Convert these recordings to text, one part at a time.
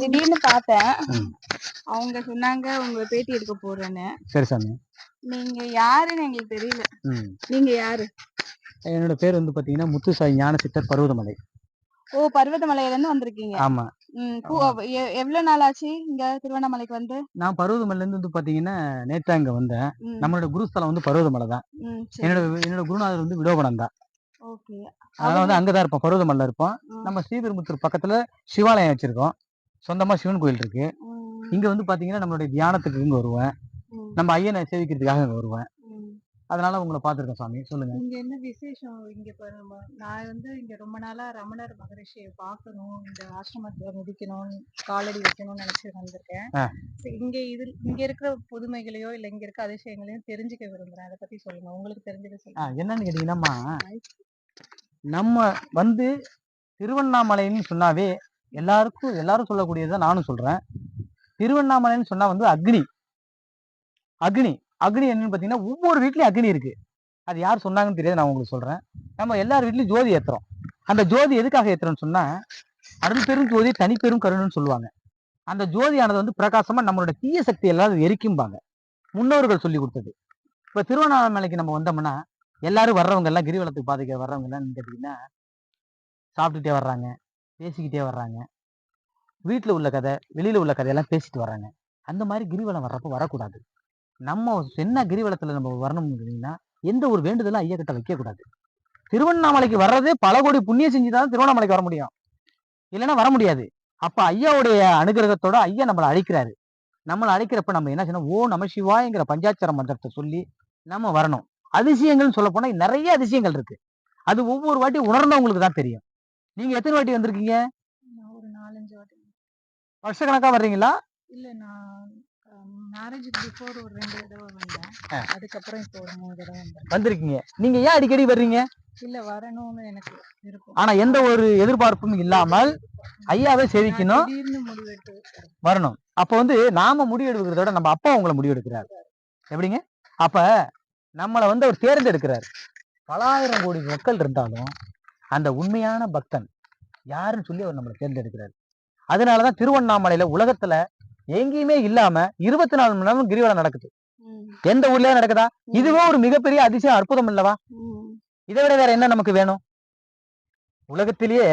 திடீர்னு பார்த்தேன். அவங்க சொன்னாங்க உங்க பேட்டி எடுக்க போறேன்னு. சரி சாமி. நீங்க யாருன்னு எங்களுக்கு தெரியல. நீங்க யாரு? என்னோட பேர் வந்து பாத்தீங்கன்னா முத்துசாய் ஞான சித்தர் பர்வதமலை. ஓ, பர்வதமலையில இருந்து வந்திருக்கீங்க. ஆமா. எவ்வளவு நாள் ஆச்சு இங்க திருவண்ணாமலைக்கு வந்து? நான் பர்வதமலையில இருந்து வந்து பாத்தீங்கன்னா நேற்று அங்க வந்தேன். நம்மளோட குருஸ்தலம் வந்து பர்வதமலை தான். என்னோட குருநாதர் வந்து விடோபனம் தான். ஓகே. அதனால வந்து அங்கதான் இருப்போம், பர்வதமலையில இருப்போம். நம்ம ஸ்ரீபெரும்புத்தூர் பக்கத்துல சிவாலயம் வச்சிருக்கோம். சொந்தமா சிவன் கோயில் இருக்கு. இங்க வந்து பாத்தீங்கன்னா நம்மளுடைய தியானத்துக்கு இங்க வருவேன். நம்ம ஐயனை சேவிக்கிறதுக்காக இங்க வருவேன். அதனால உங்களை பார்த்துருக்கேன் சாமி. சொல்லுங்க. இங்க என்ன விசேஷம்? இங்க நான் வந்து இங்க ரொம்ப நாளா ரமணர் மகரிஷியை பார்க்கணும், இந்த ஆசிரமத்துல மிதிக்கணும், காலடி வைக்கணும்னு நினைச்சு வந்திருக்கேன். இங்க இருக்கிற புதுமைகளையோ இல்ல இங்க இருக்க அதிசயங்களையும் தெரிஞ்சுக்க விரும்புறேன். அதை பத்தி சொல்லுங்க, உங்களுக்கு தெரிஞ்சதை சொல்லுங்க. என்னன்னு கேட்டீங்கன்னா, நம்ம வந்து திருவண்ணாமலைன்னு சொன்னாவே எல்லாரும் சொல்லக்கூடியதான் நானும் சொல்றேன். திருவண்ணாமலைன்னு சொன்னா வந்து அக்னி என்னன்னு பாத்தீங்கன்னா ஒவ்வொரு வீட்லயும் அக்னி இருக்கு. அது யார் சொன்னாங்கன்னு தெரியாது, நான் உங்களுக்கு சொல்றேன். நம்ம எல்லார் வீட்லயும் ஜோதி ஏத்துறோம். அந்த ஜோதி எதுக்காக ஏத்துறோம்னு சொன்னா அருள் பெரும் ஜோதி தனிப்பெரும் கருணுன்னு சொல்லுவாங்க. அந்த ஜோதியானது வந்து பிரகாசமா நம்மளோட தீய சக்தி எல்லாம் எரிக்கும்பாங்க, முன்னோர்கள் சொல்லி கொடுத்தது. இப்ப திருவண்ணாமலைக்கு நம்ம வந்தோம்னா எல்லாரும் வர்றவங்க எல்லாம் கிரிவலத்துக்கு பாதைக்க வர்றவங்க எல்லாம் கேட்டீங்கன்னா சாப்பிட்டுட்டே வர்றாங்க, பேசிக்கிட்டே வர்றாங்க, வீட்டுல உள்ள கதை வெளியில உள்ள கதையெல்லாம் பேசிட்டு வர்றாங்க. அந்த மாதிரி கிரிவலம் வர்றப்ப வரக்கூடாது. நம்ம என்ன கிரிவலத்துல நம்ம வரணும்னா எந்த ஒரு வேண்டுதலும் ஐயா கிட்ட வைக்க கூடாது. திருவண்ணாமலைக்கு வர்றதே பல கோடி புண்ணியம் செஞ்சுதான் திருவண்ணாமலைக்கு வர முடியும், இல்லைன்னா வர முடியாது. அப்ப ஐயாவுடைய அனுகிரகத்தோட ஐயா நம்மளை அழைக்கிறாரு. நம்மளை அழைக்கிறப்ப நம்ம என்ன செய்யணும்? ஓ நம சிவாயங்கிற பஞ்சாட்சர மந்திரத்தை சொல்லி நம்ம வரணும். அதிசயங்கள் சொல்ல போனா நிறைய அதிசயங்கள் இருக்கு. அது ஒவ்வொரு வாட்டி உணர்ந்தவங்களுக்கு தான் தெரியும். நீங்க எத்தனை வாட்டி வந்திருக்கீங்க? ஒரு 4-5 வாட்டி. வருஷ கணக்கா வர்றீங்களா? இல்ல, நான் மேரேஜுக்கு பிஃபோர் ஒரு 2 தடவை வந்தேன். அதுக்கப்புறம் இப்போ ஒரு 3 தடவை வந்திருக்கீங்க. நீங்க ஏன் அடிக்கடி வர்றீங்க? இல்ல, வரணும்னு எனக்கு இருக்கும். ஆனா எந்த ஒரு எதிர்பார்ப்பும் இல்லாமல் ஐயாவே சேவிக்கணும், முடிவெடுத்து வரணும். அப்ப வந்து நாம முடிவெடுக்கிறத விட நம்ம அப்பா உங்களை முடிவெடுக்கிறாரு. எப்படிங்க? அப்ப நம்மளை வந்து அவர் தேர்ந்தெடுக்கிறார். பலாயிரம் கோடி மக்கள் இருந்தாலும் அந்த உண்மையான பக்தன் யாருன்னு சொல்லி அவர் நம்மளை தேர்ந்தெடுக்கிறார். அதனாலதான் திருவண்ணாமலையில உலகத்துல எங்கேயுமே இல்லாம 24 மணி நேரம் கிரிவலம் நடக்குது. எந்த ஊர்லயே நடக்குதா? இதுவே ஒரு மிகப்பெரிய அதிசயம், அற்புதம் இல்லவா? இதை விட வேற என்ன நமக்கு வேணும்? உலகத்திலேயே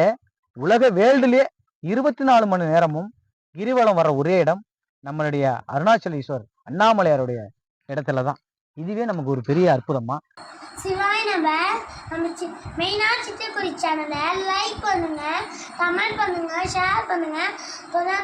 வேர்ல்டுலயே 24 மணி நேரமும் கிரிவலம் வர்ற ஒரே இடம் நம்மளுடைய அருணாச்சலேஸ்வர் அண்ணாமலையாருடைய இடத்துலதான். இதுவே நமக்கு ஒரு பெரிய அற்புதமா. சிவாய நம்ம மெயினா சித்தக்குறி சேனலை லைக் பண்ணுங்க, கமெண்ட் பண்ணுங்க, ஷேர் பண்ணுங்க.